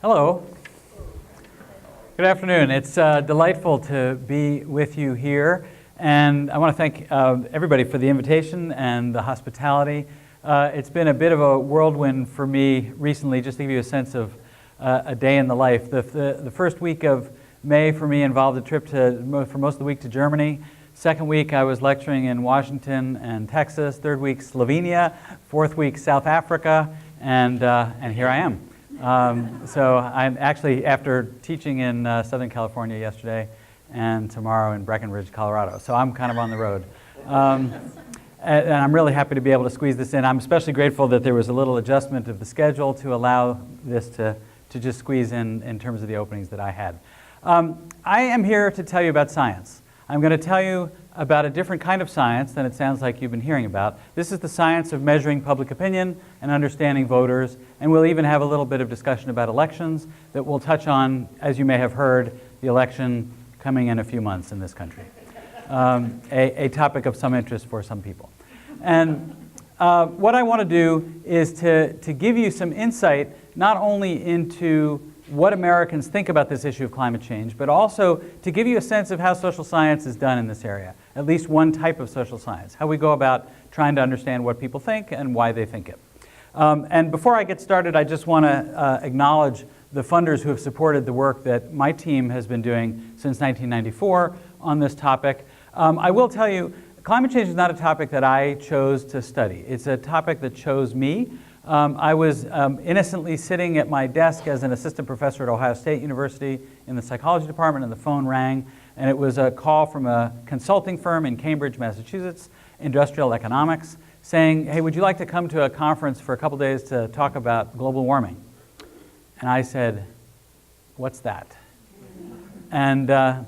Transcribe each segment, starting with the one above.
Hello. Good afternoon. It's delightful to be with you here, and I want to thank everybody for the invitation and the hospitality. It's been a bit of a whirlwind for me recently, just to give you a sense of a day in the life. The first week of May for me involved a trip for most of the week to Germany. Second week I was lecturing in Washington and Texas. Third week Slovenia. Fourth week South Africa, and here I am. So I'm actually, after teaching in Southern California yesterday and tomorrow in Breckenridge, Colorado. So I'm kind of on the road. And I'm really happy to be able to squeeze this in. I'm especially grateful that there was a little adjustment of the schedule to allow this to just squeeze in terms of the openings that I had. I am here to tell you about science. I'm going to tell you about a different kind of science than it sounds like you've been hearing about. This is the science of measuring public opinion and understanding voters, and we'll even have a little bit of discussion about elections that we'll touch on, as you may have heard, the election coming in a few months in this country. A topic of some interest for some people. And what I want to do is to give you some insight not only into what Americans think about this issue of climate change, but also to give you a sense of how social science is done in this area, at least one type of social science, how we go about trying to understand what people think and why they think it. And before I get started, I just want to acknowledge the funders who have supported the work that my team has been doing since 1994 on this topic. I will tell you, climate change is not a topic that I chose to study. It's a topic that chose me. I was innocently sitting at my desk as an assistant professor at Ohio State University in the psychology department, and the phone rang, and it was a call from a consulting firm in Cambridge, Massachusetts, Industrial Economics, saying, hey, would you like to come to a conference for a couple days to talk about global warming? And I said, what's that? And I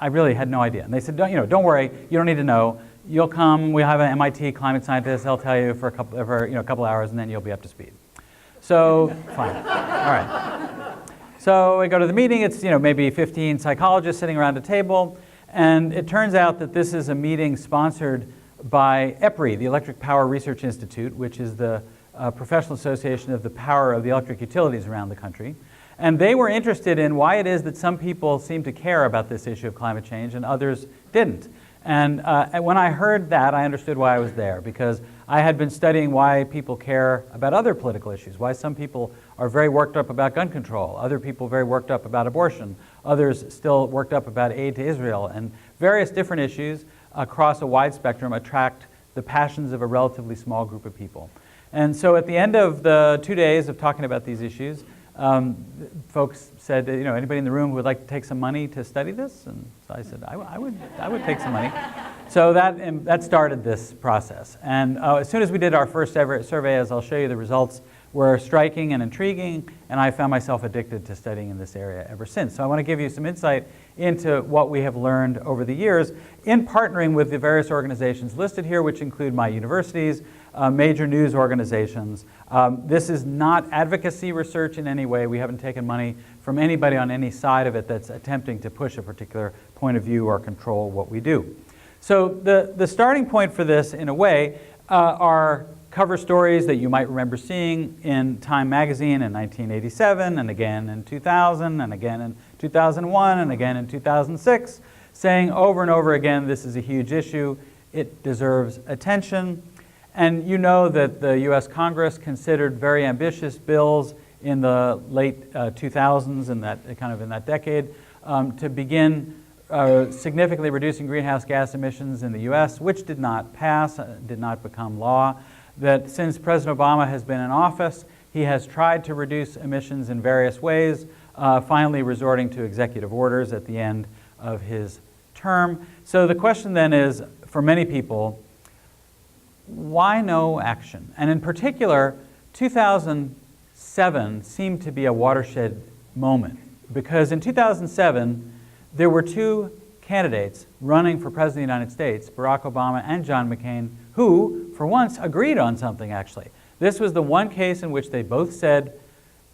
really had no idea. And they said, don't worry, you don't need to know. You'll come, we'll have an MIT climate scientist, they'll tell you for a couple hours, and then you'll be up to speed. So, fine, all right. So I go to the meeting, it's maybe 15 psychologists sitting around a table, and it turns out that this is a meeting sponsored by EPRI, the Electric Power Research Institute, which is the professional association of the power of the electric utilities around the country. And they were interested in why it is that some people seem to care about this issue of climate change and others didn't. And when I heard that, I understood why I was there, because I had been studying why people care about other political issues, why some people are very worked up about gun control, other people very worked up about abortion, others still worked up about aid to Israel, and various different issues across a wide spectrum attract the passions of a relatively small group of people. And so at the end of the 2 days of talking about these issues, folks said, anybody in the room who would like to take some money to study this? And so I said, I would take some money. So that started this process. And as soon as we did our first ever survey, as I'll show you, the results were striking and intriguing, and I found myself addicted to studying in this area ever since. So I want to give you some insight into what we have learned over the years in partnering with the various organizations listed here, which include my universities, major news organizations. This is not advocacy research in any way. We haven't taken money from anybody on any side of it that's attempting to push a particular point of view or control what we do. So the starting point for this, in a way, are cover stories that you might remember seeing in Time magazine in 1987, and again in 2000, and again in 2001, and again in 2006, saying over and over again, this is a huge issue, it deserves attention. And you know that the US Congress considered very ambitious bills in the late 2000s, in that decade, to begin significantly reducing greenhouse gas emissions in the US, which did not pass, did not become law. That since President Obama has been in office, he has tried to reduce emissions in various ways, finally resorting to executive orders at the end of his term. So the question then is, for many people, why no action? And in particular, 2007 seemed to be a watershed moment, because in 2007, there were two candidates running for President of the United States, Barack Obama and John McCain, who, for once, agreed on something, actually. This was the one case in which they both said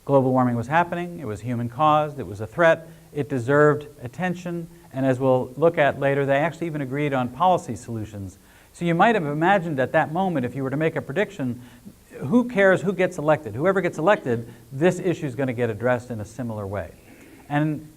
global warming was happening, it was human-caused, it was a threat, it deserved attention, and as we'll look at later, they actually even agreed on policy solutions. So you might have imagined at that moment, if you were to make a prediction, who cares who gets elected? Whoever gets elected, this issue is going to get addressed in a similar way. And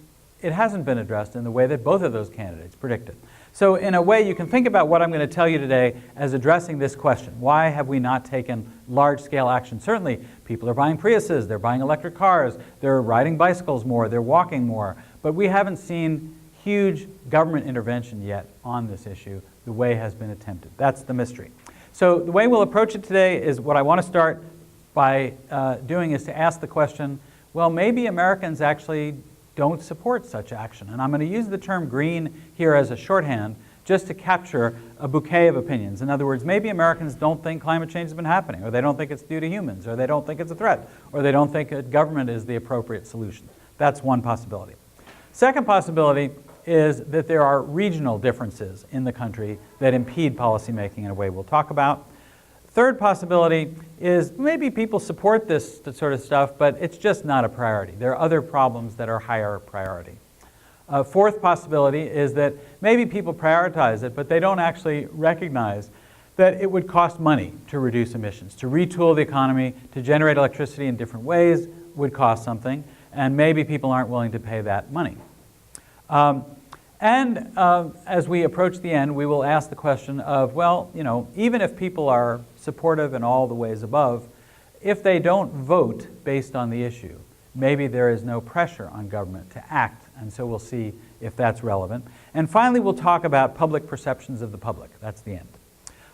it hasn't been addressed in the way that both of those candidates predicted. So in a way, you can think about what I'm going to tell you today as addressing this question. Why have we not taken large-scale action? Certainly, people are buying Priuses, they're buying electric cars, they're riding bicycles more, they're walking more. But we haven't seen huge government intervention yet on this issue the way has been attempted. That's the mystery. So the way we'll approach it today is what I want to start by doing is to ask the question, well, maybe Americans actually don't support such action. And I'm going to use the term green here as a shorthand just to capture a bouquet of opinions. In other words, maybe Americans don't think climate change has been happening, or they don't think it's due to humans, or they don't think it's a threat, or they don't think that government is the appropriate solution. That's one possibility. Second possibility is that there are regional differences in the country that impede policymaking in a way we'll talk about. Third possibility is maybe people support this sort of stuff, but it's just not a priority. There are other problems that are higher priority. Fourth possibility is that maybe people prioritize it, but they don't actually recognize that it would cost money to reduce emissions. To retool the economy, to generate electricity in different ways would cost something, and maybe people aren't willing to pay that money. As we approach the end, we will ask the question of, well, you know, even if people are supportive in all the ways above, if they don't vote based on the issue, maybe there is no pressure on government to act, and so we'll see if that's relevant. And finally, we'll talk about public perceptions of the public. That's the end.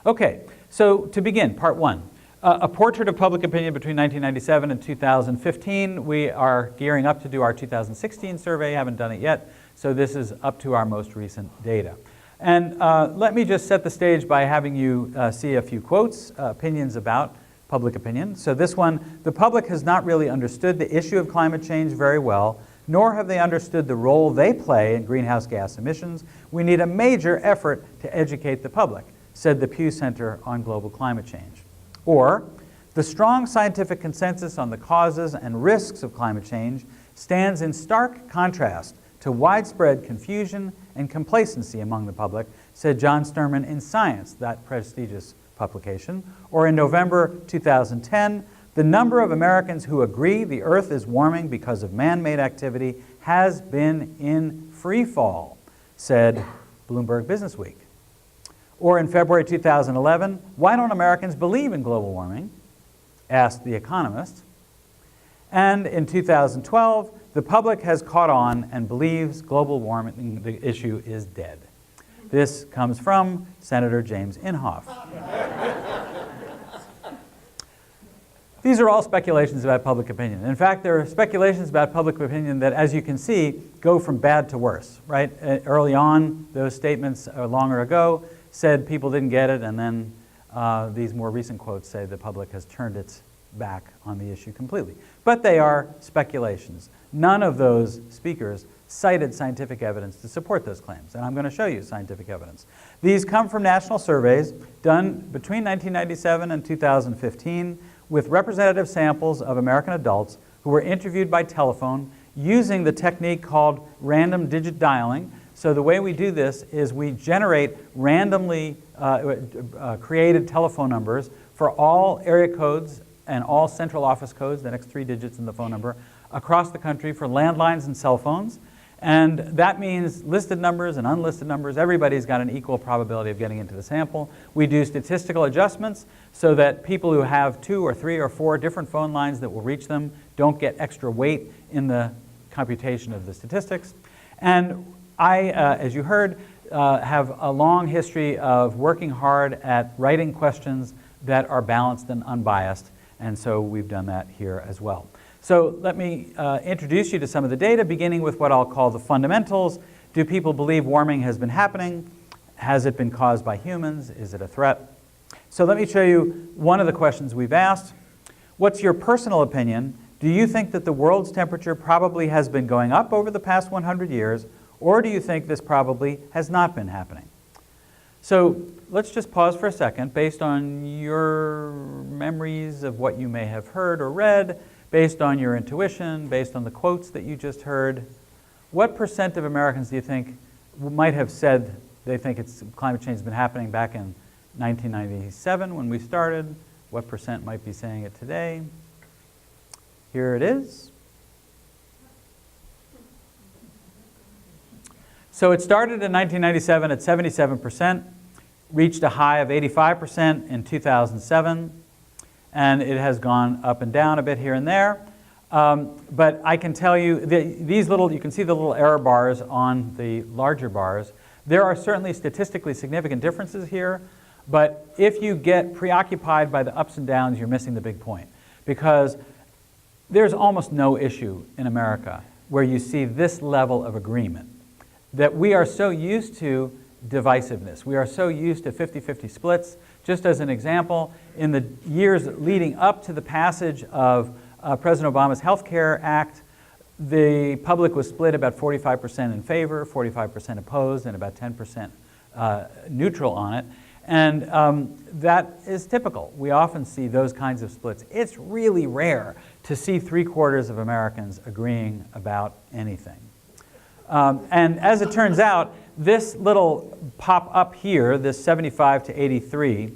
Okay, so to begin, part one. A portrait of public opinion between 1997 and 2015. We are gearing up to do our 2016 survey, haven't done it yet, so this is up to our most recent data. And let me just set the stage by having you see a few quotes, opinions about public opinion. So this one, the public has not really understood the issue of climate change very well, nor have they understood the role they play in greenhouse gas emissions. We need a major effort to educate the public, said the Pew Center on Global Climate Change. Or, the strong scientific consensus on the causes and risks of climate change stands in stark contrast to widespread confusion and complacency among the public, said John Sterman in Science, that prestigious publication. Or in November 2010, the number of Americans who agree the Earth is warming because of man-made activity has been in free fall, said Bloomberg Businessweek. Or in February 2011, why don't Americans believe in global warming? Asked The Economist. And in 2012, the public has caught on and believes global warming, the issue is dead. This comes from Senator James Inhofe. These are all speculations about public opinion. In fact, there are speculations about public opinion that, as you can see, go from bad to worse, right? Early on, those statements longer ago said people didn't get it, and then these more recent quotes say the public has turned its back on the issue completely. But they are speculations. None of those speakers cited scientific evidence to support those claims, and I'm going to show you scientific evidence. These come from national surveys done between 1997 and 2015 with representative samples of American adults who were interviewed by telephone using the technique called random digit dialing. So the way we do this is we generate randomly created telephone numbers for all area codes and all central office codes, the next 3 digits in the phone number, across the country for landlines and cell phones. And that means listed numbers and unlisted numbers. Everybody's got an equal probability of getting into the sample. We do statistical adjustments so that people who have 2 or 3 or 4 different phone lines that will reach them don't get extra weight in the computation of the statistics. And I, as you heard, have a long history of working hard at writing questions that are balanced and unbiased, and so we've done that here as well. So let me introduce you to some of the data, beginning with what I'll call the fundamentals. Do people believe warming has been happening? Has it been caused by humans? Is it a threat? So let me show you one of the questions we've asked. What's your personal opinion? Do you think that the world's temperature probably has been going up over the past 100 years, or do you think this probably has not been happening? So let's just pause for a second. Based on your memories of what you may have heard or read, based on your intuition, based on the quotes that you just heard, what % of Americans do you think might have said they think climate change has been happening back in 1997 when we started, what percent might be saying it today. Here it is. So it started in 1997 at 77%, reached a high of 85% in 2007, and it has gone up and down a bit here and there. But I can tell you, you can see the little error bars on the larger bars. There are certainly statistically significant differences here, but if you get preoccupied by the ups and downs, you're missing the big point. Because there's almost no issue in America where you see this level of agreement. That we are so used to divisiveness. We are so used to 50-50 splits. Just as an example, in the years leading up to the passage of President Obama's Health Care Act, the public was split about 45% in favor, 45% opposed, and about 10% neutral on it. And that is typical. We often see those kinds of splits. It's really rare to see 3/4 of Americans agreeing about anything. And as it turns out, this little pop up here, this 75 to 83,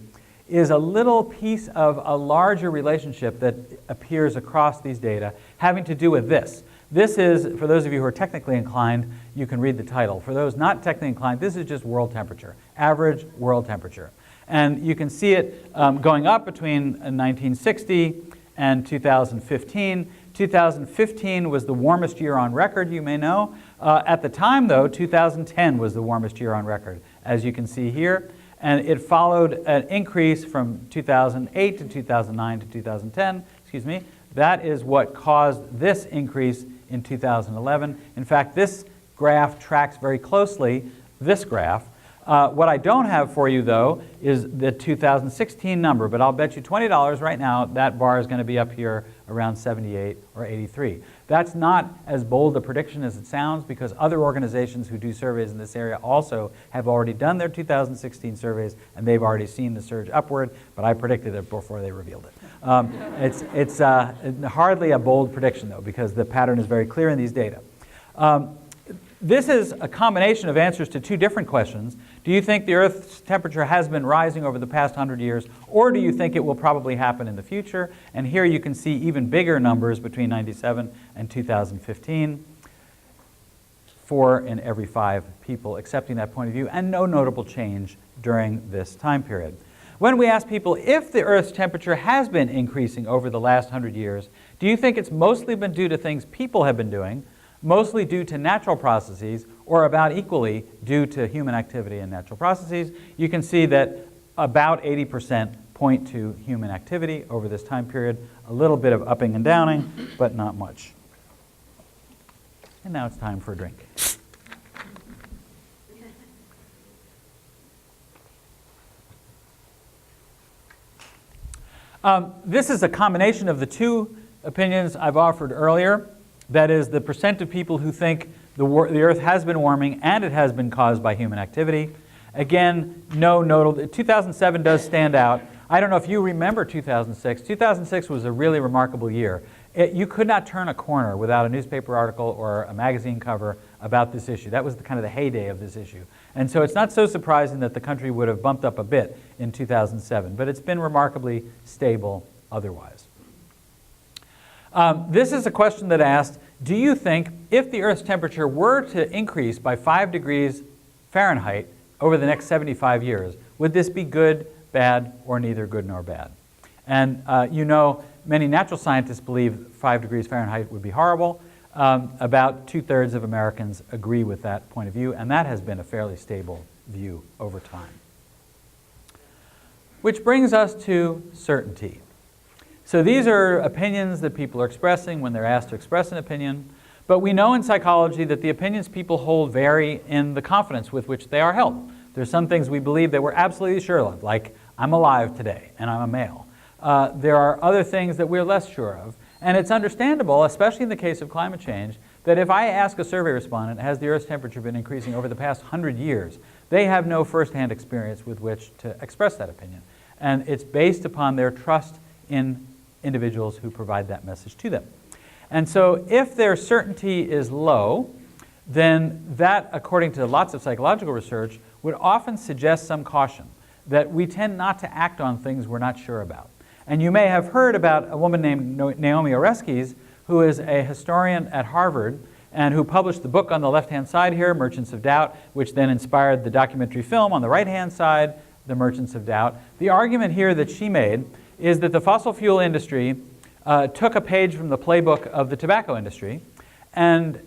is a little piece of a larger relationship that appears across these data having to do with this. This is, for those of you who are technically inclined, you can read the title. For those not technically inclined, this is just world temperature, average world temperature. And you can see it going up between 1960 and 2015. 2015 was the warmest year on record, you may know. At the time, though, 2010 was the warmest year on record, as you can see here. And it followed an increase from 2008 to 2009 to 2010. Excuse me. That is what caused this increase in 2011. In fact, this graph tracks very closely this graph. What I don't have for you, though, is the 2016 number, but I'll bet you $20 right now that bar is going to be up here around 78 or 83. That's not as bold a prediction as it sounds, because other organizations who do surveys in this area also have already done their 2016 surveys, and they've already seen the surge upward, but I predicted it before they revealed it. It's hardly a bold prediction, though, because the pattern is very clear in these data. This is a combination of answers to two different questions. Do you think the Earth's temperature has been rising over the past 100 years, or do you think it will probably happen in the future? And here you can see even bigger numbers between 97 and 2015. 4 in every 5 people accepting that point of view, and no notable change during this time period. When we ask people if the Earth's temperature has been increasing over the last 100 years, do you think it's mostly been due to things people have been doing, mostly due to natural processes, or about equally due to human activity and natural processes? You can see that about 80% point to human activity over this time period. A little bit of upping and downing, but not much. And now it's time for a drink. This is a combination of the two opinions I've offered earlier. That is, the percent of people who think the Earth has been warming and it has been caused by human activity. Again, no notable. 2007 does stand out. I don't know if you remember 2006. 2006 was a really remarkable year. You could not turn a corner without a newspaper article or a magazine cover about this issue. That was kind of the heyday of this issue. And so it's not so surprising that the country would have bumped up a bit in 2007, but it's been remarkably stable otherwise. This is a question that asked, do you think if the Earth's temperature were to increase by 5 degrees Fahrenheit over the next 75 years, would this be good, bad, or neither good nor bad? And you know, many natural scientists believe 5 degrees Fahrenheit would be horrible. About 2/3 of Americans agree with that point of view, and that has been a fairly stable view over time. Which brings us to certainty. So these are opinions that people are expressing when they're asked to express an opinion. But we know in psychology that the opinions people hold vary in the confidence with which they are held. There's some things we believe that we're absolutely sure of, like I'm alive today and I'm a male. There are other things that we're less sure of. And it's understandable, especially in the case of climate change, that if I ask a survey respondent, has the Earth's temperature been increasing over the past 100 years, they have no firsthand experience with which to express that opinion. And it's based upon their trust in individuals who provide that message to them. And so if their certainty is low, then that, according to lots of psychological research, would often suggest some caution, that we tend not to act on things we're not sure about. And you may have heard about a woman named Naomi Oreskes, who is a historian at Harvard and who published the book on the left-hand side here, Merchants of Doubt, which then inspired the documentary film on the right-hand side, The Merchants of Doubt. The argument here that she made is that the fossil fuel industry took a page from the playbook of the tobacco industry and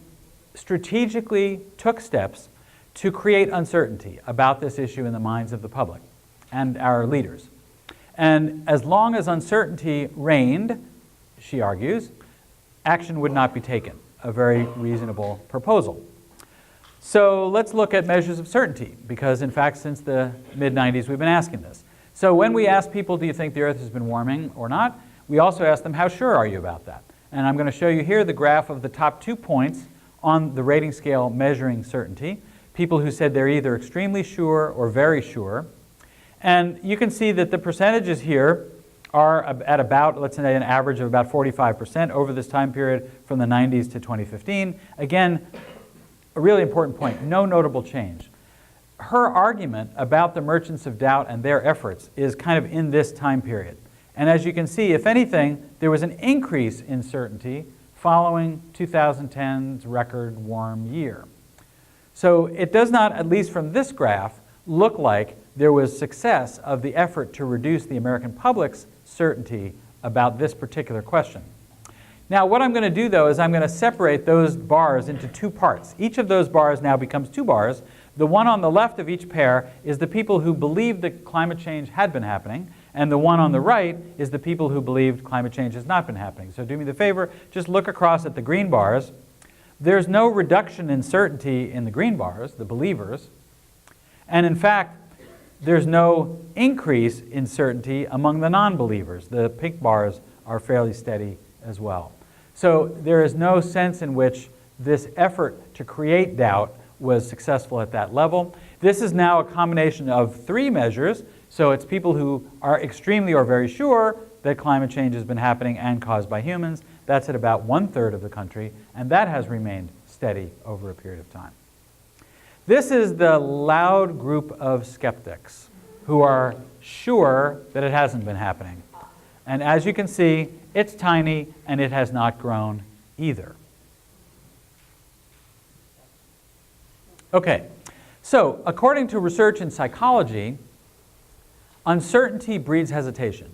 strategically took steps to create uncertainty about this issue in the minds of the public and our leaders. And as long as uncertainty reigned, she argues, action would not be taken, a very reasonable proposal. So let's look at measures of certainty, because in fact since the mid-90s we've been asking this. So when we ask people, do you think the Earth has been warming or not, we also ask them, how sure are you about that? And I'm going to show you here the graph of the top 2 points on the rating scale measuring certainty. People who said they're either extremely sure or very sure. And you can see that the percentages here are at about, let's say, an average of about 45% over this time period from the 90s to 2015. Again, a really important point, no notable change. Her argument about the Merchants of Doubt and their efforts is kind of in this time period. And as you can see, if anything, there was an increase in certainty following 2010's record warm year. So it does not, at least from this graph, look like there was success of the effort to reduce the American public's certainty about this particular question. Now what I'm going to do though is I'm going to separate those bars into 2 parts. Each of those bars now becomes 2 bars. The one on the left of each pair is the people who believed that climate change had been happening, and the one on the right is the people who believed climate change has not been happening. So do me the favor, just look across at the green bars. There's no reduction in certainty in the green bars, the believers, and in fact there's no increase in certainty among the non-believers. The pink bars are fairly steady as well. So there is no sense in which this effort to create doubt was successful at that level. This is now a combination of 3 measures. So it's people who are extremely or very sure that climate change has been happening and caused by humans. That's at about 1/3 of the country, and that has remained steady over a period of time. This is the loud group of skeptics who are sure that it hasn't been happening. And as you can see, it's tiny and it has not grown either. Okay, so according to research in psychology, uncertainty breeds hesitation.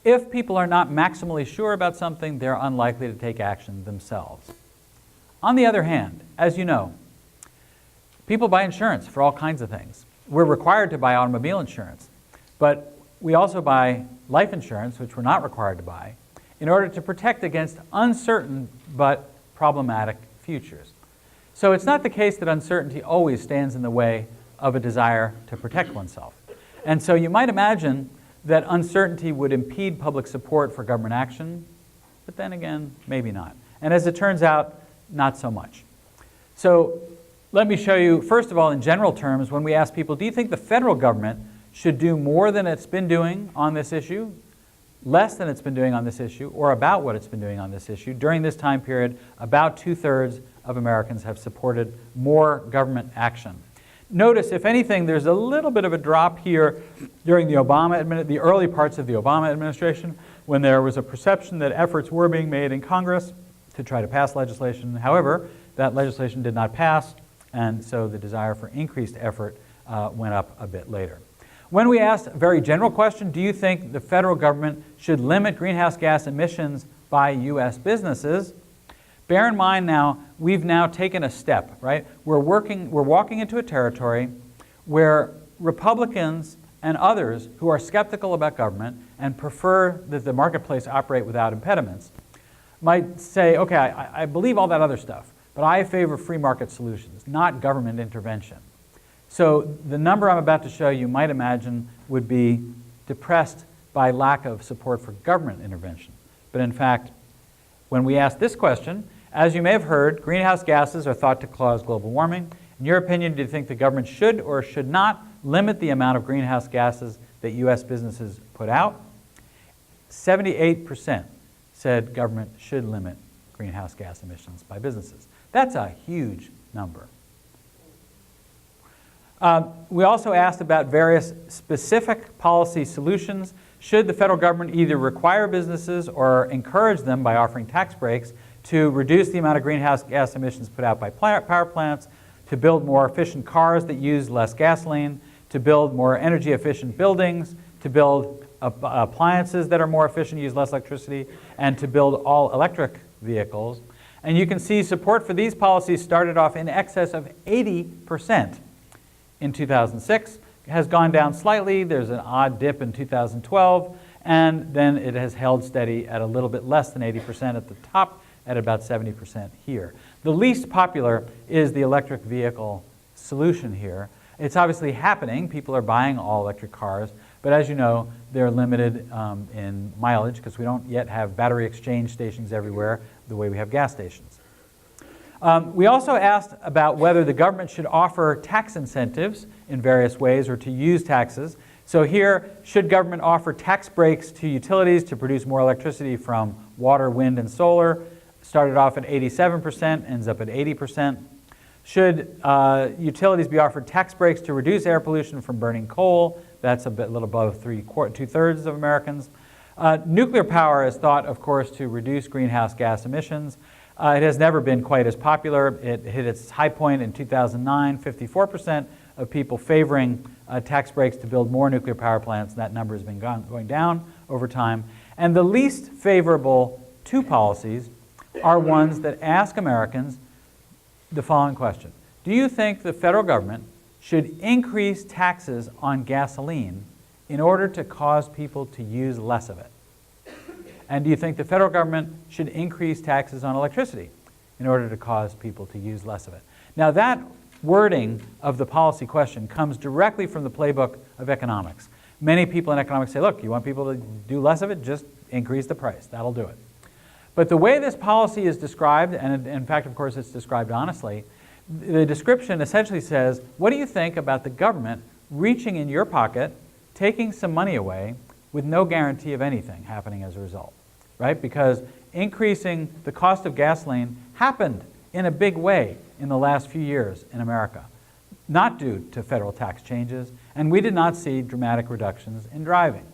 If people are not maximally sure about something, they're unlikely to take action themselves. On the other hand, as you know, people buy insurance for all kinds of things. We're required to buy automobile insurance, but we also buy life insurance, which we're not required to buy, in order to protect against uncertain but problematic futures. So it's not the case that uncertainty always stands in the way of a desire to protect oneself. And so you might imagine that uncertainty would impede public support for government action, but then again, maybe not. And as it turns out, not so much. So let me show you, first of all, in general terms, when we ask people, do you think the federal government should do more than it's been doing on this issue, less than it's been doing on this issue, or about what it's been doing on this issue? During this time period, about 2/3 of Americans have supported more government action. Notice, if anything, there's a little bit of a drop here during the early parts of the Obama administration, when there was a perception that efforts were being made in Congress to try to pass legislation. However, that legislation did not pass, and so the desire for increased effort went up a bit later. When we asked a very general question, do you think the federal government should limit greenhouse gas emissions by U.S. businesses? Bear in mind now, we've now taken a step, right? We're walking into a territory where Republicans and others who are skeptical about government and prefer that the marketplace operate without impediments might say, okay, I believe all that other stuff, but I favor free market solutions, not government intervention. So the number I'm about to show you might imagine would be depressed by lack of support for government intervention. But in fact, when we ask this question, as you may have heard, greenhouse gases are thought to cause global warming. In your opinion, do you think the government should or should not limit the amount of greenhouse gases that U.S. businesses put out? 78% said government should limit greenhouse gas emissions by businesses. That's a huge number. We also asked about various specific policy solutions Should the federal government either require businesses or encourage them by offering tax breaks to reduce the amount of greenhouse gas emissions put out by power plants, to build more efficient cars that use less gasoline, to build more energy efficient buildings, to build appliances that are more efficient, use less electricity, and to build all electric vehicles? And you can see support for these policies started off in excess of 80% in 2006, has gone down slightly. There's an odd dip in 2012, and then it has held steady at a little bit less than 80% at the top, at about 70% here. The least popular is the electric vehicle solution here. It's obviously happening. People are buying all electric cars, but as you know, they're limited in mileage because we don't yet have battery exchange stations everywhere the way we have gas stations. We also asked about whether the government should offer tax incentives in various ways or to use taxes. So here, should government offer tax breaks to utilities to produce more electricity from water, wind, and solar? Started off at 87%, ends up at 80%. Should utilities be offered tax breaks to reduce air pollution from burning coal? That's a little above two-thirds of Americans. Nuclear power is thought, of course, to reduce greenhouse gas emissions. It has never been quite as popular. It hit its high point in 2009, 54% of people favoring tax breaks to build more nuclear power plants. That number has been going down over time. And the least favorable two policies are ones that ask Americans the following question. Do you think the federal government should increase taxes on gasoline in order to cause people to use less of it? And do you think the federal government should increase taxes on electricity in order to cause people to use less of it? Now that wording of the policy question comes directly from the playbook of economics. Many people in economics say, look, you want people to do less of it? Just increase the price. That'll do it. But the way this policy is described, and in fact, of course, it's described honestly, the description essentially says, what do you think about the government reaching in your pocket, taking some money away, with no guarantee of anything happening as a result, right? Because increasing the cost of gasoline happened in a big way in the last few years in America, not due to federal tax changes, and we did not see dramatic reductions in driving.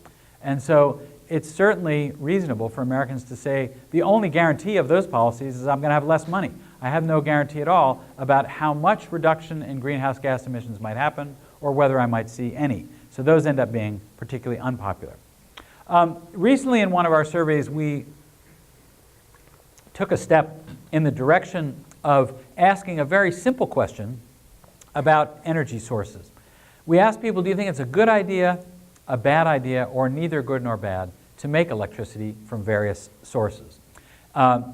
And so it's certainly reasonable for Americans to say the only guarantee of those policies is I'm going to have less money. I have no guarantee at all about how much reduction in greenhouse gas emissions might happen or whether I might see any. So those end up being particularly unpopular. Recently in one of our surveys, we took a step in the direction of asking a very simple question about energy sources. We asked people, do you think it's a good idea, a bad idea, or neither good nor bad to make electricity from various sources? I'll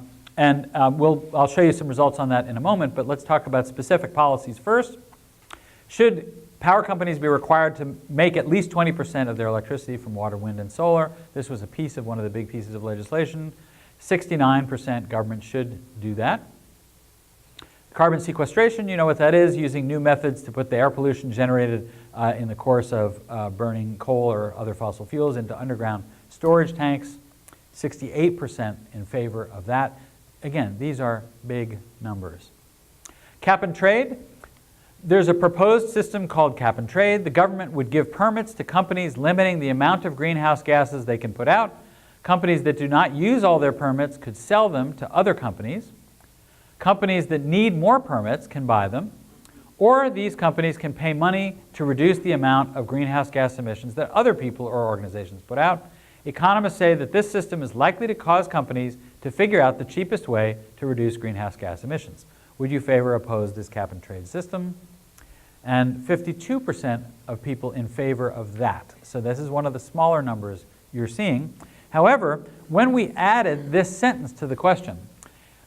show you some results on that in a moment, but let's talk about specific policies first. Should power companies be required to make at least 20% of their electricity from water, wind, and solar? This was a piece of one of the big pieces of legislation. 69% government should do that. Carbon sequestration, you know what that is, using new methods to put the air pollution generated in the course of burning coal or other fossil fuels into underground storage tanks. 68% in favor of that. Again, these are big numbers. Cap and trade. There's a proposed system called cap and trade. The government would give permits to companies limiting the amount of greenhouse gases they can put out. Companies that do not use all their permits could sell them to other companies. Companies that need more permits can buy them. Or these companies can pay money to reduce the amount of greenhouse gas emissions that other people or organizations put out. Economists say that this system is likely to cause companies to figure out the cheapest way to reduce greenhouse gas emissions. Would you favor or oppose this cap and trade system? And 52% of people in favor of that. So this is one of the smaller numbers you're seeing. However, when we added this sentence to the question,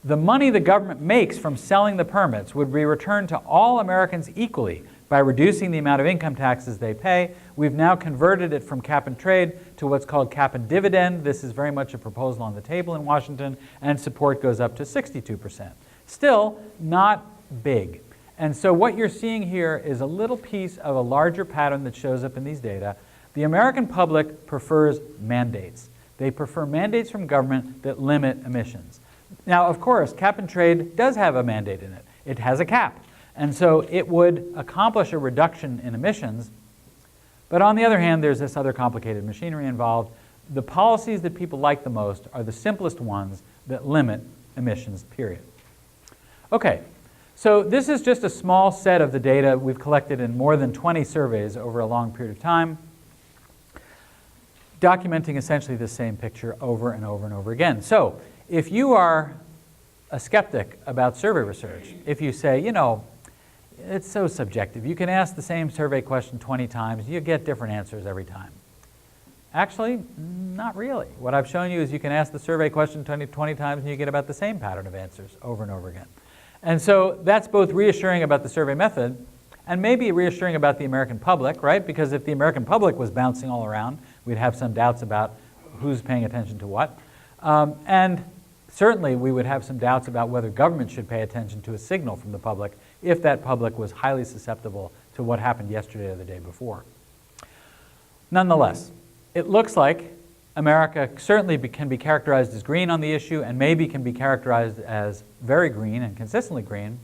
the money the government makes from selling the permits would be returned to all Americans equally by reducing the amount of income taxes they pay. We've now converted it from cap and trade to what's called cap and dividend. This is very much a proposal on the table in Washington, and support goes up to 62%. Still not big. And so what you're seeing here is a little piece of a larger pattern that shows up in these data. The American public prefers mandates. They prefer mandates from government that limit emissions. Now, of course, cap and trade does have a mandate in it. It has a cap. And so it would accomplish a reduction in emissions, But on the other hand, there's this other complicated machinery involved. The policies that people like the most are the simplest ones that limit emissions, period. Okay, so this is just a small set of the data we've collected in more than 20 surveys over a long period of time, documenting essentially the same picture over and over and over again. So if you are a skeptic about survey research, if you say, you know, it's so subjective, you can ask the same survey question 20 times, you get different answers every time. Actually, not really. What I've shown you is you can ask the survey question 20 times and you get about the same pattern of answers over and over again. And so that's both reassuring about the survey method and maybe reassuring about the American public, right? Because if the American public was bouncing all around, we'd have some doubts about who's paying attention to what. And certainly we would have some doubts about whether government should pay attention to a signal from the public if that public was highly susceptible to what happened yesterday or the day before. Nonetheless, it looks like America certainly can be characterized as green on the issue and maybe can be characterized as very green and consistently green.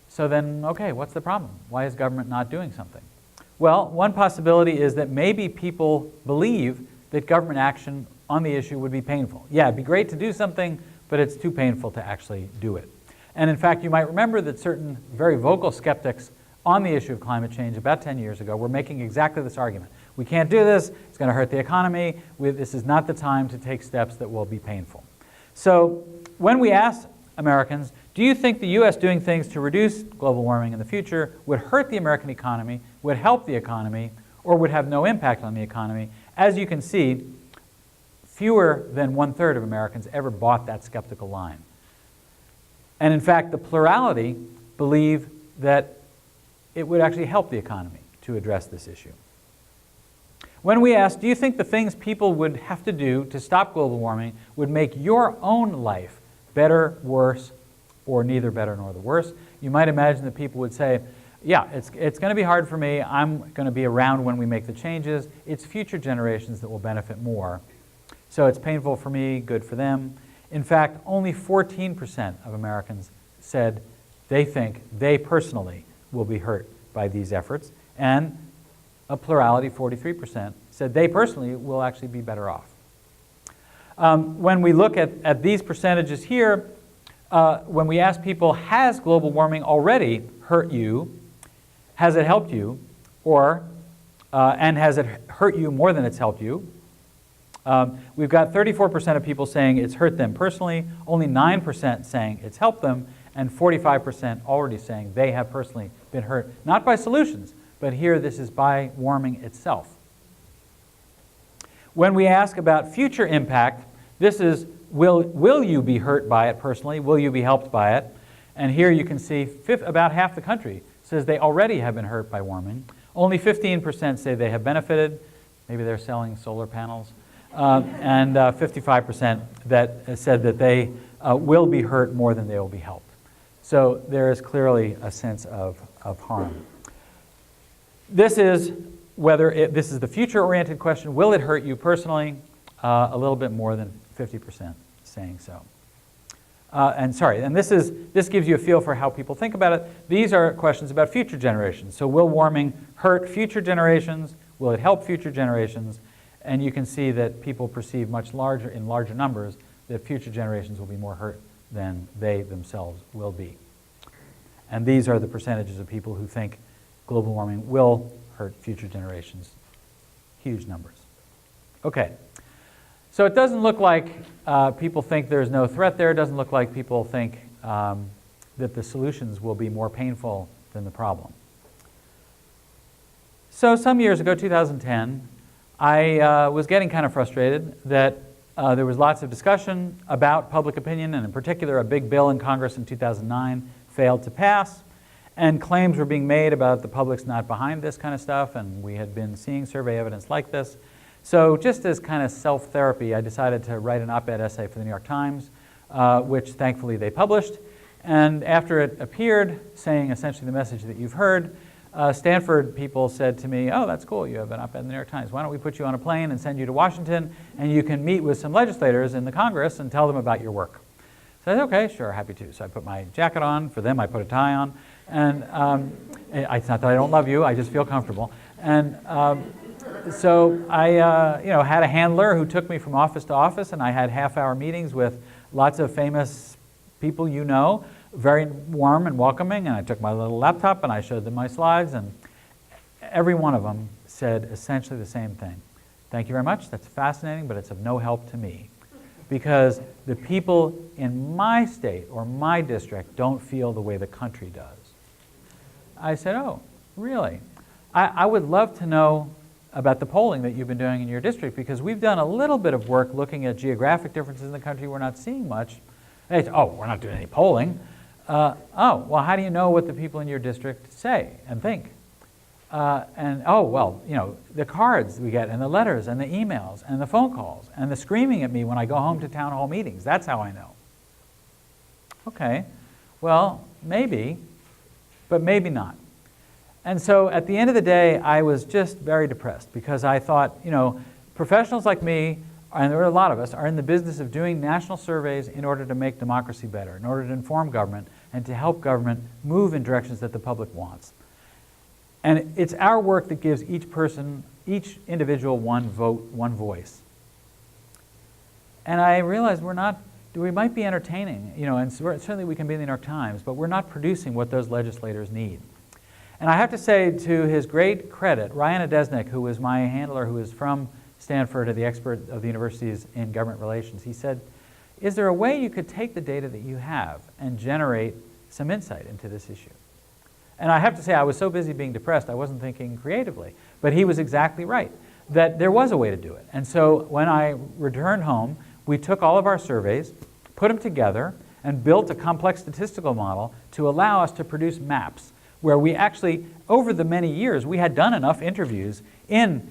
So then, okay, what's the problem? Why is government not doing something? Well, one possibility is that maybe people believe that government action on the issue would be painful. Yeah, it'd be great to do something, but it's too painful to actually do it. And in fact, you might remember that certain very vocal skeptics on the issue of climate change about 10 years ago were making exactly this argument. We can't do this, it's going to hurt the economy, this is not the time to take steps that will be painful. So when we ask Americans, do you think the US doing things to reduce global warming in the future would hurt the American economy, would help the economy, or would have no impact on the economy? As you can see, fewer than 1/3 of Americans ever bought that skeptical line. And in fact, the plurality believe that it would actually help the economy to address this issue. When we ask, do you think the things people would have to do to stop global warming would make your own life better, worse, or neither better nor the worse? You might imagine that people would say, yeah, it's going to be hard for me. I'm going to be around when we make the changes. It's future generations that will benefit more. So it's painful for me, good for them. In fact, only 14% of Americans said they think they personally will be hurt by these efforts. And a plurality, 43%, said they personally will actually be better off. When we look at these percentages here, when we ask people, has global warming already hurt you? Has it helped you? Or, and has it hurt you more than it's helped you? We've got 34% of people saying it's hurt them personally, only 9% saying it's helped them, and 45% already saying they have personally been hurt, not by solutions, but here this is by warming itself. When we ask about future impact, this is, will you be hurt by it personally? Will you be helped by it? And here you can see about half the country says they already have been hurt by warming. Only 15% say they have benefited. Maybe they're selling solar panels. And 55% that said that they will be hurt more than they will be helped. So there is clearly a sense of harm. This is this is the future-oriented question. Will it hurt you personally? A little bit more than 50% saying so. And this gives you a feel for how people think about it. These are questions about future generations. So will warming hurt future generations? Will it help future generations? And you can see that people perceive in larger numbers that future generations will be more hurt than they themselves will be. And these are the percentages of people who think global warming will hurt future generations. Huge numbers. Okay. So it doesn't look like people think there's no threat there. It doesn't look like people think that the solutions will be more painful than the problem. So some years ago, 2010, I was getting kind of frustrated that there was lots of discussion about public opinion, and in particular a big bill in Congress in 2009 failed to pass, and claims were being made about the public's not behind this kind of stuff, and we had been seeing survey evidence like this. So just as kind of self-therapy, I decided to write an op-ed essay for the New York Times, which thankfully they published. And after it appeared, saying essentially the message that you've heard, Stanford people said to me, oh, that's cool, you have an op-ed in the New York Times. Why don't we put you on a plane and send you to Washington, and you can meet with some legislators in the Congress and tell them about your work. So I said, okay, sure, happy to. So I put my jacket on. For them, I put a tie on. And it's not that I don't love you, I just feel comfortable. And so I had a handler who took me from office to office, and I had half-hour meetings with lots of famous people you know, very warm and welcoming, and I took my little laptop and I showed them my slides, and every one of them said essentially the same thing. Thank you very much, that's fascinating, but it's of no help to me. Because the people in my state or my district don't feel the way the country does. I said, oh, really? I would love to know about the polling that you've been doing in your district, because we've done a little bit of work looking at geographic differences in the country. We're not seeing much. They said, oh, we're not doing any polling. Oh, well, how do you know what the people in your district say and think? And oh, well, the cards we get and the letters and the emails and the phone calls and the screaming at me when I go home to town hall meetings. That's how I know. Okay, well, maybe, but maybe not. And so at the end of the day, I was just very depressed, because I thought, professionals like me, and there are a lot of us, are in the business of doing national surveys in order to make democracy better, in order to inform government and to help government move in directions that the public wants. And it's our work that gives each person, each individual, one vote, one voice. And I realized we might be entertaining, and certainly we can be in the New York Times, but we're not producing what those legislators need. And I have to say, to his great credit, Ryan Adesnik, who was my handler, who is from Stanford and the expert of the universities in government relations, he said, is there a way you could take the data that you have and generate some insight into this issue? And I have to say, I was so busy being depressed, I wasn't thinking creatively. But he was exactly right, that there was a way to do it. And so when I returned home, we took all of our surveys, put them together, and built a complex statistical model to allow us to produce maps where we actually, over the many years, we had done enough interviews in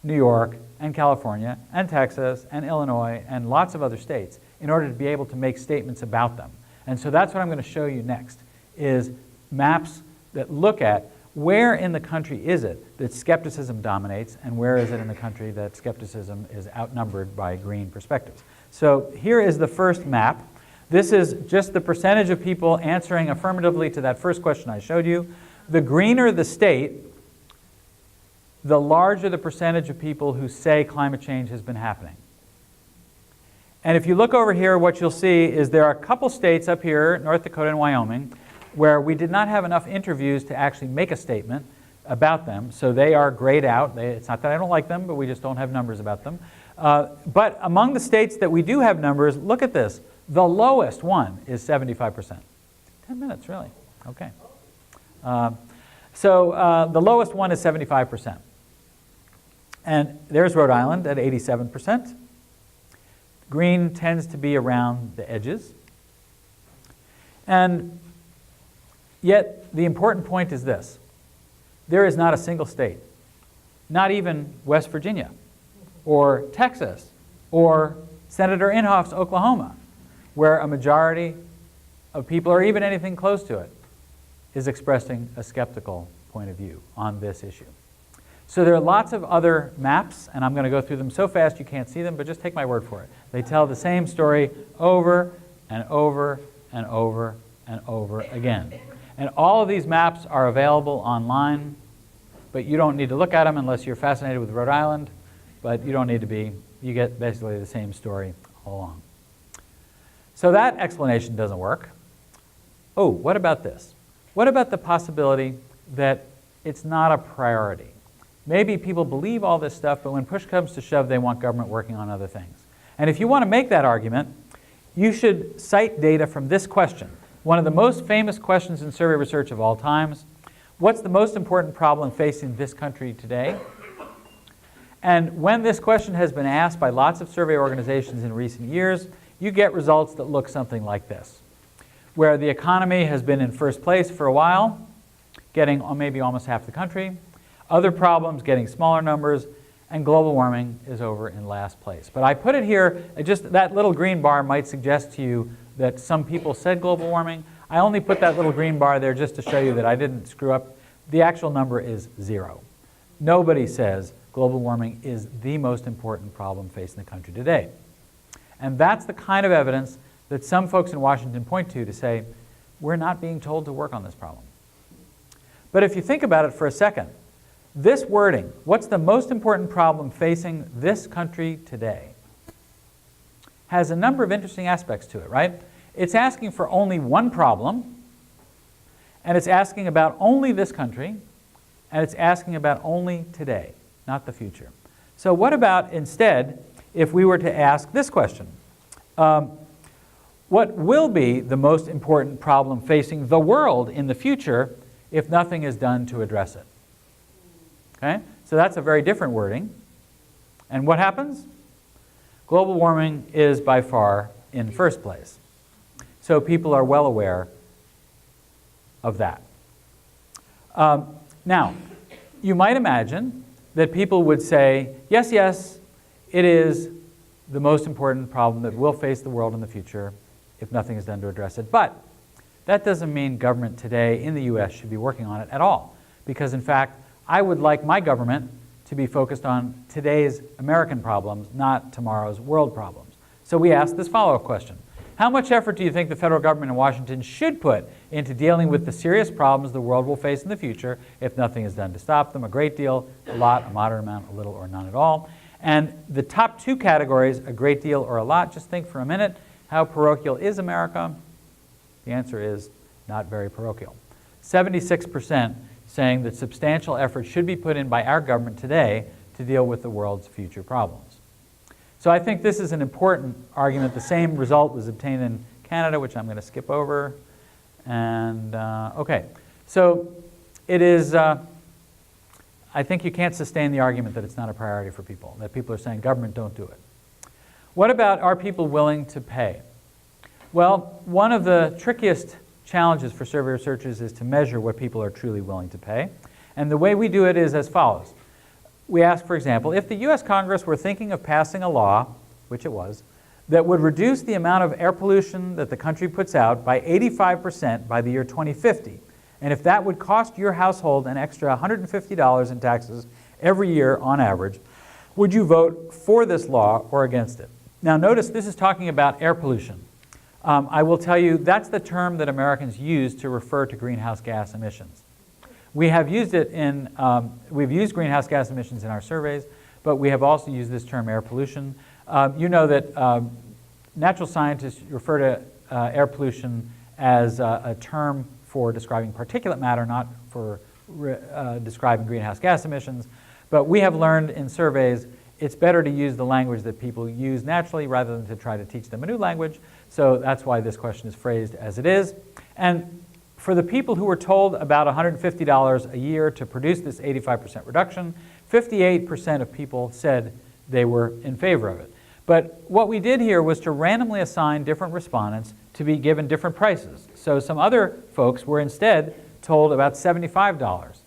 New York and California and Texas and Illinois and lots of other states in order to be able to make statements about them. And so that's what I'm going to show you next, is maps that look at where in the country is it that skepticism dominates, and where is it in the country that skepticism is outnumbered by green perspectives. So here is the first map. This is just the percentage of people answering affirmatively to that first question I showed you. The greener the state, the larger the percentage of people who say climate change has been happening. And if you look over here, what you'll see is there are a couple states up here, North Dakota and Wyoming, where we did not have enough interviews to actually make a statement about them, so they are grayed out. It's not that I don't like them, but we just don't have numbers about them. But among the states that we do have numbers, look at this. The lowest one is 75%. 10 minutes, really? Okay. So the lowest one is 75%. And there's Rhode Island at 87%. Green tends to be around the edges. And yet, the important point is this. There is not a single state, not even West Virginia, or Texas, or Senator Inhofe's Oklahoma, where a majority of people, or even anything close to it, is expressing a skeptical point of view on this issue. So there are lots of other maps, and I'm going to go through them so fast you can't see them, but just take my word for it. They tell the same story over and over and over and over again. And all of these maps are available online, but you don't need to look at them unless you're fascinated with Rhode Island, but you don't need to be. You get basically the same story all along. So that explanation doesn't work. Oh, what about this? What about the possibility that it's not a priority? Maybe people believe all this stuff, but when push comes to shove, they want government working on other things. And if you want to make that argument, you should cite data from this question. One of the most famous questions in survey research of all times. What's the most important problem facing this country today? And when this question has been asked by lots of survey organizations in recent years, you get results that look something like this, where the economy has been in first place for a while, getting maybe almost half the country, other problems getting smaller numbers, and global warming is over in last place. But I put it here, just that little green bar might suggest to you that some people said global warming. I only put that little green bar there just to show you that I didn't screw up. The actual number is 0. Nobody says global warming is the most important problem facing the country today. And that's the kind of evidence that some folks in Washington point to say, we're not being told to work on this problem. But if you think about it for a second, this wording, what's the most important problem facing this country today, has a number of interesting aspects to it, right? It's asking for only one problem, and it's asking about only this country, and it's asking about only today, not the future. So what about instead if we were to ask this question? What will be the most important problem facing the world in the future if nothing is done to address it? Okay? So that's a very different wording. And what happens? Global warming is by far in first place. So people are well aware of that. Now, you might imagine that people would say, yes, yes, it is the most important problem that will face the world in the future if nothing is done to address it. But that doesn't mean government today in the US should be working on it at all. Because in fact, I would like my government to be focused on today's American problems, not tomorrow's world problems. So we asked this follow-up question. How much effort do you think the federal government in Washington should put into dealing with the serious problems the world will face in the future if nothing is done to stop them? A great deal, a lot, a moderate amount, a little, or none at all. And the top two categories, a great deal or a lot, just think for a minute, how parochial is America? The answer is not very parochial. 76% saying that substantial effort should be put in by our government today to deal with the world's future problems. So I think this is an important argument. The same result was obtained in Canada, which I'm going to skip over. And okay, so it is, I think you can't sustain the argument that it's not a priority for people, that people are saying, government, don't do it. What about, are people willing to pay? Well, one of the trickiest challenges for survey researchers is to measure what people are truly willing to pay. And the way we do it is as follows. We ask, for example, if the US Congress were thinking of passing a law, which it was, that would reduce the amount of air pollution that the country puts out by 85% by the year 2050, and if that would cost your household an extra $150 in taxes every year on average, would you vote for this law or against it? Now notice this is talking about air pollution. I will tell you that's the term that Americans use to refer to greenhouse gas emissions. We have used it in, we've used greenhouse gas emissions in our surveys, but we have also used this term air pollution. You know that natural scientists refer to air pollution as a term for describing particulate matter, not for describing greenhouse gas emissions. But we have learned in surveys it's better to use the language that people use naturally rather than to try to teach them a new language. So that's why this question is phrased as it is. And for the people who were told about $150 a year to produce this 85% reduction, 58% of people said they were in favor of it. But what we did here was to randomly assign different respondents to be given different prices. So some other folks were instead told about $75.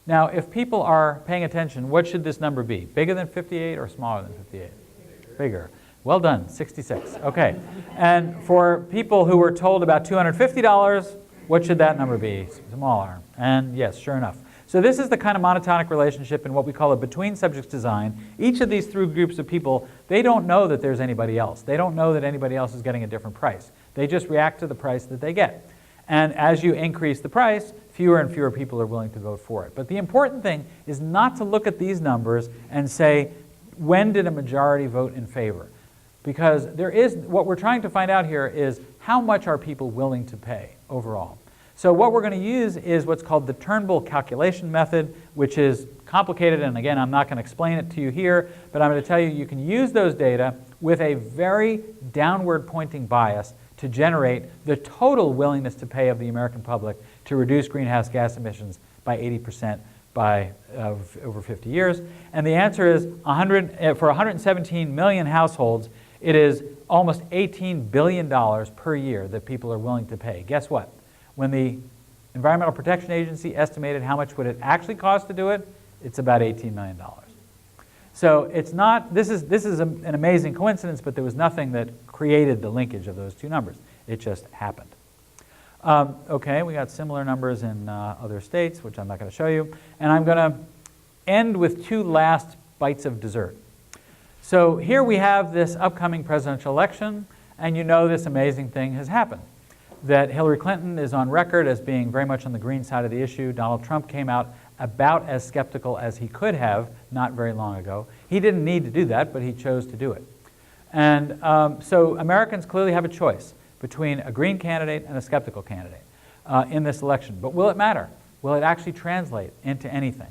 Now, if people are paying attention, what should this number be? Bigger than 58 or smaller than 58? Bigger. Well done, 66. Okay. And for people who were told about $250, what should that number be? Smaller. And yes, sure enough. So this is the kind of monotonic relationship in what we call a between subjects design. Each of these three groups of people, they don't know that there's anybody else. They don't know that anybody else is getting a different price. They just react to the price that they get. And as you increase the price, fewer and fewer people are willing to vote for it. But the important thing is not to look at these numbers and say, when did a majority vote in favor? Because there is, what we're trying to find out here is how much are people willing to pay overall. So what we're going to use is what's called the Turnbull calculation method, which is complicated, and again, I'm not going to explain it to you here, but I'm going to tell you you can use those data with a very downward pointing bias to generate the total willingness to pay of the American public to reduce greenhouse gas emissions by 80% by over 50 years. And the answer is for 117 million households, it is almost $18 billion per year that people are willing to pay. Guess what? When the Environmental Protection Agency estimated how much would it actually cost to do it, it's about $18 million. So it's not, this is an amazing coincidence, but there was nothing that created the linkage of those two numbers. It just happened. Okay, we got similar numbers in other states, which I'm not going to show you. And I'm going to end with two last bites of dessert. So here we have this upcoming presidential election, and you know this amazing thing has happened. that Hillary Clinton is on record as being very much on the green side of the issue. Donald Trump came out about as skeptical as he could have not very long ago. He didn't need to do that, but he chose to do it. And so Americans clearly have a choice between a green candidate and a skeptical candidate in this election. But will it matter? Will it actually translate into anything?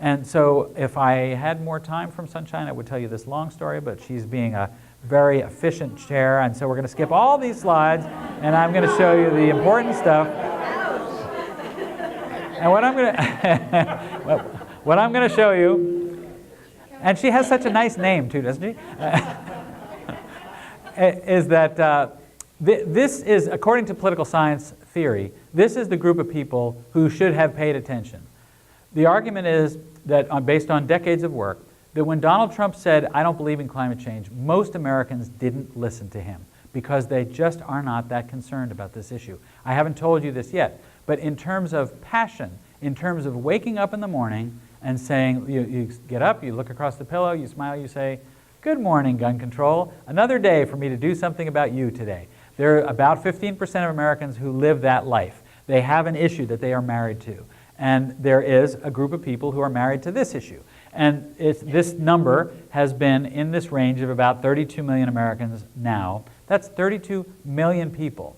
And so if I had more time from Sunshine, I would tell you this long story, but she's being a very efficient chair, and so we're going to skip all these slides, and I'm going to show you the important stuff. And what I'm going to what I'm going to show you, and she has such a nice name too, doesn't she? Is that this is, according to political science theory, this is the group of people who should have paid attention. The argument is that, based on decades of work, that when Donald Trump said, "I don't believe in climate change," most Americans didn't listen to him because they just are not that concerned about this issue. I haven't told you this yet, but in terms of passion, in terms of waking up in the morning and saying, you get up, you look across the pillow, you smile, you say, "Good morning, gun control. Another day for me to do something about you today." There are about 15% of Americans who live that life. They have an issue that they are married to. And there is a group of people who are married to this issue. And this number has been in this range of about 32 million Americans now. That's 32 million people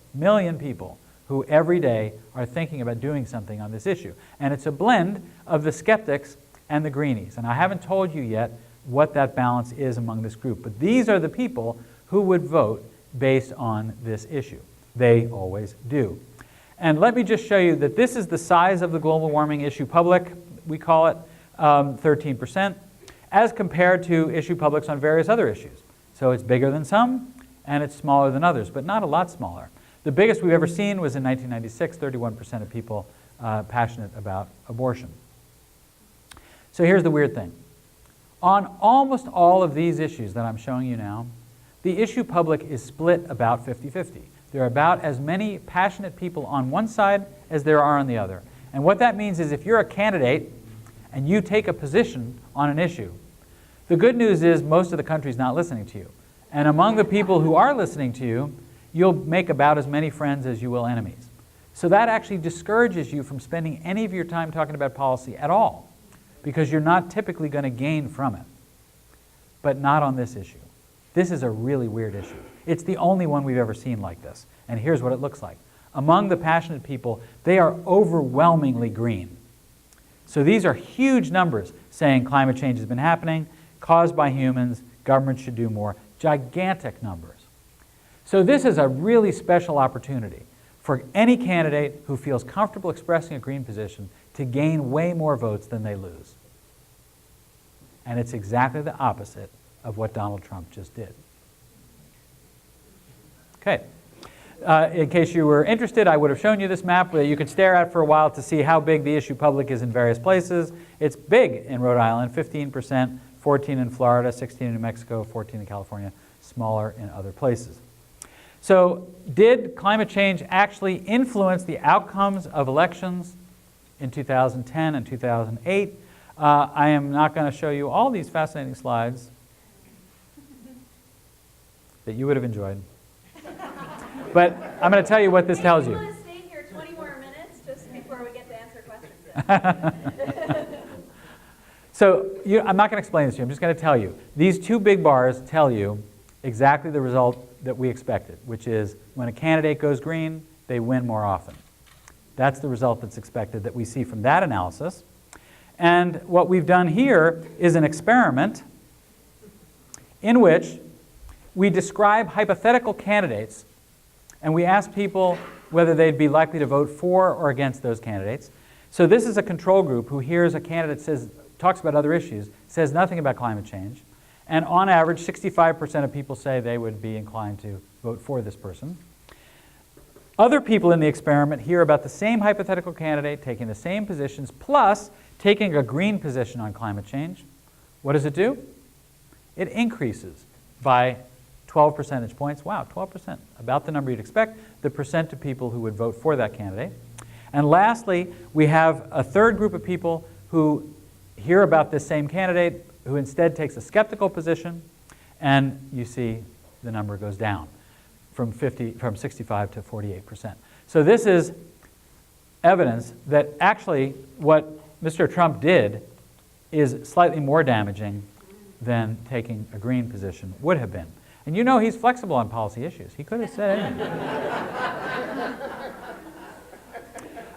who every day are thinking about doing something on this issue. And it's a blend of the skeptics and the greenies. And I haven't told you yet what that balance is among this group. But these are the people who would vote based on this issue. They always do. And let me just show you that this is the size of the global warming issue public, we call it 13%, as compared to issue publics on various other issues. So it's bigger than some, and it's smaller than others, but not a lot smaller. The biggest we've ever seen was in 1996, 31% of people passionate about abortion. So here's the weird thing. On almost all of these issues that I'm showing you now, the issue public is split about 50-50. There are about as many passionate people on one side as there are on the other. And what that means is if you're a candidate and you take a position on an issue, the good news is most of the country's not listening to you. And among the people who are listening to you, you'll make about as many friends as you will enemies. So that actually discourages you from spending any of your time talking about policy at all, because you're not typically going to gain from it. But not on this issue. This is a really weird issue. It's the only one we've ever seen like this. And here's what it looks like. Among the passionate people, they are overwhelmingly green. So these are huge numbers saying climate change has been happening, caused by humans, government should do more. Gigantic numbers. So this is a really special opportunity for any candidate who feels comfortable expressing a green position to gain way more votes than they lose. And it's exactly the opposite of what Donald Trump just did. Okay. In case you were interested, I would have shown you this map that you could stare at for a while to see how big the issue public is in various places. It's big in Rhode Island, 15%, 14% in Florida, 16% in New Mexico, 14% in California, smaller in other places. So did climate change actually influence the outcomes of elections in 2010 and 2008? I am not going to show you all these fascinating slides that you would have enjoyed. But I'm going to tell you what this tells you. Do you want to stay here 20 more minutes just before we get to answer questions? So I'm not going to explain this to you. I'm just going to tell you. These two big bars tell you exactly the result that we expected, which is when a candidate goes green, they win more often. That's the result that's expected that we see from that analysis. And what we've done here is an experiment in which we describe hypothetical candidates and we ask people whether they'd be likely to vote for or against those candidates. So this is a control group who hears a candidate talks about other issues, says nothing about climate change, and on average 65% of people say they would be inclined to vote for this person. Other people in the experiment hear about the same hypothetical candidate taking the same positions plus taking a green position on climate change. What does it do? It increases by 12 percentage points. Wow, 12%, about the number you'd expect, the percent of people who would vote for that candidate. And lastly, we have a third group of people who hear about this same candidate who instead takes a skeptical position, and you see the number goes down from 65 to 48%. So this is evidence that actually what Mr. Trump did is slightly more damaging than taking a green position would have been. And you know he's flexible on policy issues. He could have said anything.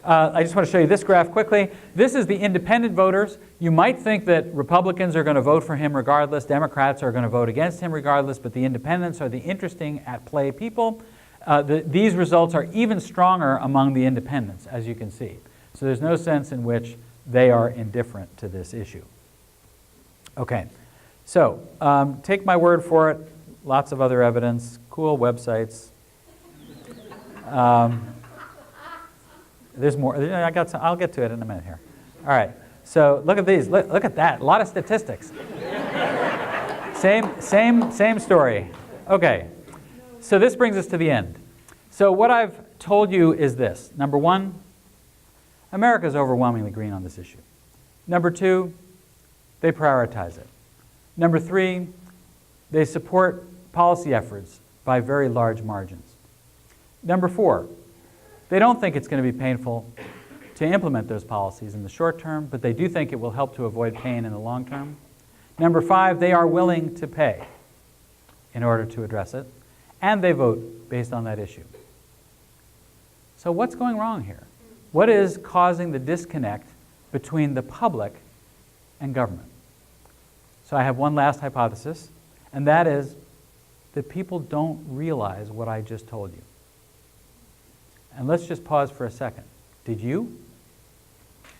I just want to show you this graph quickly. This is the independent voters. You might think that Republicans are going to vote for him regardless, Democrats are going to vote against him regardless, but the independents are the interesting at play people. These results are even stronger among the independents, as you can see. So there's no sense in which they are indifferent to this issue. Okay, so take my word for it. Lots of other evidence, cool websites. There's more. I'll get to it in a minute here. All right. So look at these. Look at that. A lot of statistics. Same story. Okay. So this brings us to the end. So what I've told you is this. Number one, America is overwhelmingly green on this issue. Number two, they prioritize it. Number three, they support policy efforts by very large margins. Number four, they don't think it's going to be painful to implement those policies in the short term, but they do think it will help to avoid pain in the long term. Number five, they are willing to pay in order to address it, and they vote based on that issue. So what's going wrong here? What is causing the disconnect between the public and government? So I have one last hypothesis, and that is that people don't realize what I just told you. And let's just pause for a second. Did you?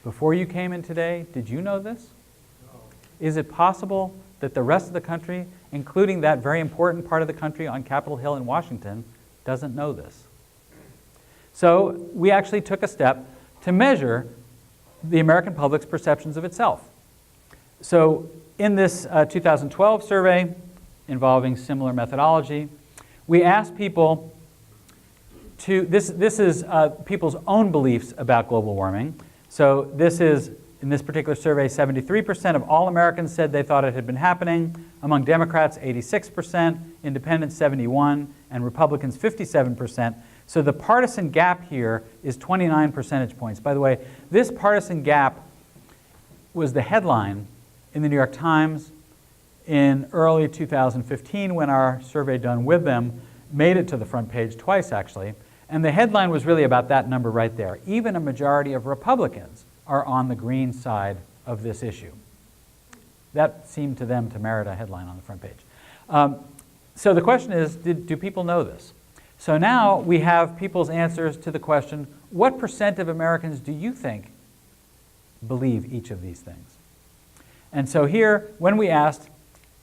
Before you came in today, did you know this? No. Is it possible that the rest of the country, including that very important part of the country on Capitol Hill in Washington, doesn't know this? So we actually took a step to measure the American public's perceptions of itself. So in this 2012 survey involving similar methodology, we asked people this is people's own beliefs about global warming. So this is, in this particular survey, 73% of all Americans said they thought it had been happening. Among Democrats, 86%, Independents, 71%, and Republicans, 57%. So the partisan gap here is 29 percentage points. By the way, this partisan gap was the headline in the New York Times in early 2015 when our survey done with them made it to the front page twice, actually. And the headline was really about that number right there. Even a majority of Republicans are on the green side of this issue. That seemed to them to merit a headline on the front page. So the question is, do people know this? So now we have people's answers to the question, what percent of Americans do you think believe each of these things? And so here, when we asked,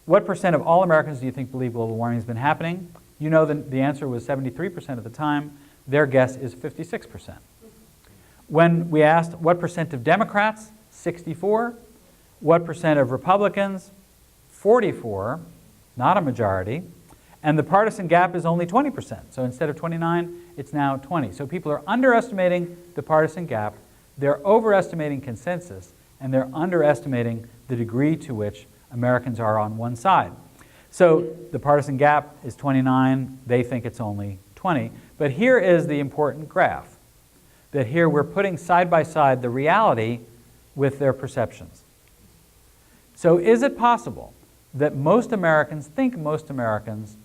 what percent of all Americans do you think believe global warming has been happening? You know the answer was 73% at the time. Their guess is 56%. When we asked what percent of Democrats, 64. What percent of Republicans, 44, not a majority. And the partisan gap is only 20%. So instead of 29, it's now 20. So people are underestimating the partisan gap, they're overestimating consensus, and they're underestimating the degree to which Americans are on one side. So the partisan gap is 29, they think it's only 20. But here is the important graph, that here we're putting side by side the reality with their perceptions. So is it possible that most Americans think most Americans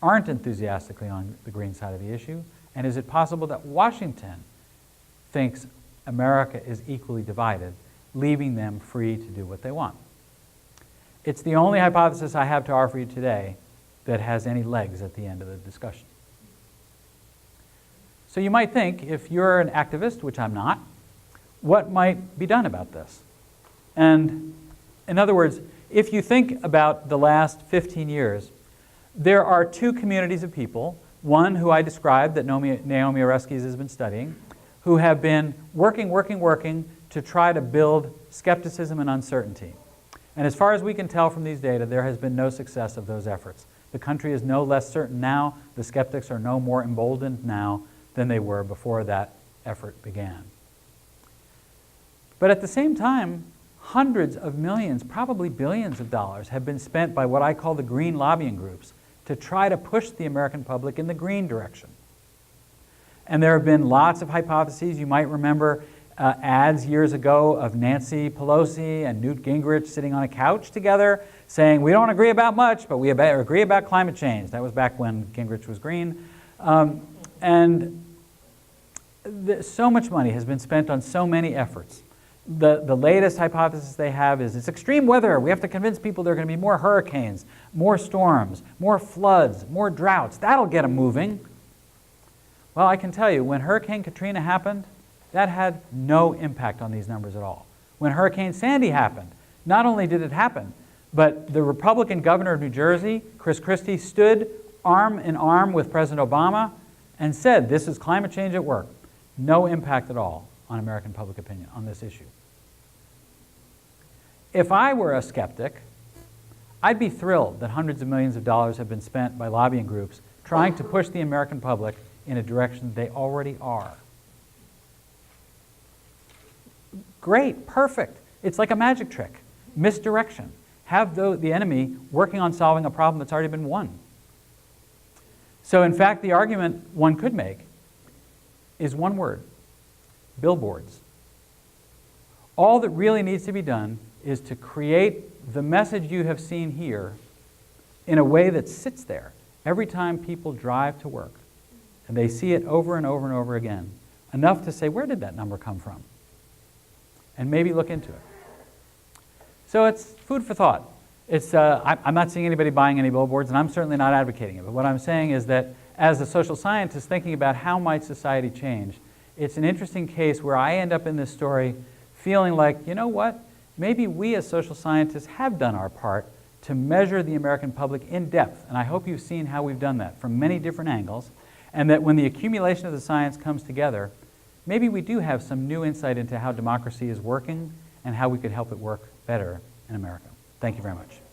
aren't enthusiastically on the green side of the issue? And is it possible that Washington thinks America is equally divided, leaving them free to do what they want? It's the only hypothesis I have to offer you today that has any legs at the end of the discussion. So you might think, if you're an activist, which I'm not, what might be done about this? And in other words, if you think about the last 15 years, there are two communities of people, one who I described that Naomi Oreskes has been studying, who have been working to try to build skepticism and uncertainty. And as far as we can tell from these data, there has been no success of those efforts. The country is no less certain now, the skeptics are no more emboldened now than they were before that effort began. But at the same time, hundreds of millions, probably billions of dollars have been spent by what I call the green lobbying groups to try to push the American public in the green direction. And there have been lots of hypotheses. You might remember ads years ago of Nancy Pelosi and Newt Gingrich sitting on a couch together saying, we don't agree about much, but we agree about climate change. That was back when Gingrich was green. So much money has been spent on so many efforts. The latest hypothesis they have is it's extreme weather. We have to convince people there are going to be more hurricanes, more storms, more floods, more droughts. That'll get them moving. Well, I can tell you, when Hurricane Katrina happened, that had no impact on these numbers at all. When Hurricane Sandy happened, not only did it happen, but the Republican governor of New Jersey, Chris Christie, stood arm in arm with President Obama and said, this is climate change at work. No impact at all on American public opinion on this issue. If I were a skeptic, I'd be thrilled that hundreds of millions of dollars have been spent by lobbying groups trying to push the American public in a direction they already are. Great, perfect. It's like a magic trick. Misdirection. Have the enemy working on solving a problem that's already been won. So in fact, the argument one could make is one word: billboards. All that really needs to be done is to create the message you have seen here in a way that sits there every time people drive to work. And they see it over and over and over again, enough to say, where did that number come from? And maybe look into it. So it's food for thought. I'm not seeing anybody buying any billboards, and I'm certainly not advocating it. But what I'm saying is that as a social scientist thinking about how might society change, it's an interesting case where I end up in this story feeling like, you know what? Maybe we as social scientists have done our part to measure the American public in depth. And I hope you've seen how we've done that from many different angles. And that when the accumulation of the science comes together, maybe we do have some new insight into how democracy is working and how we could help it work better in America. Thank you very much.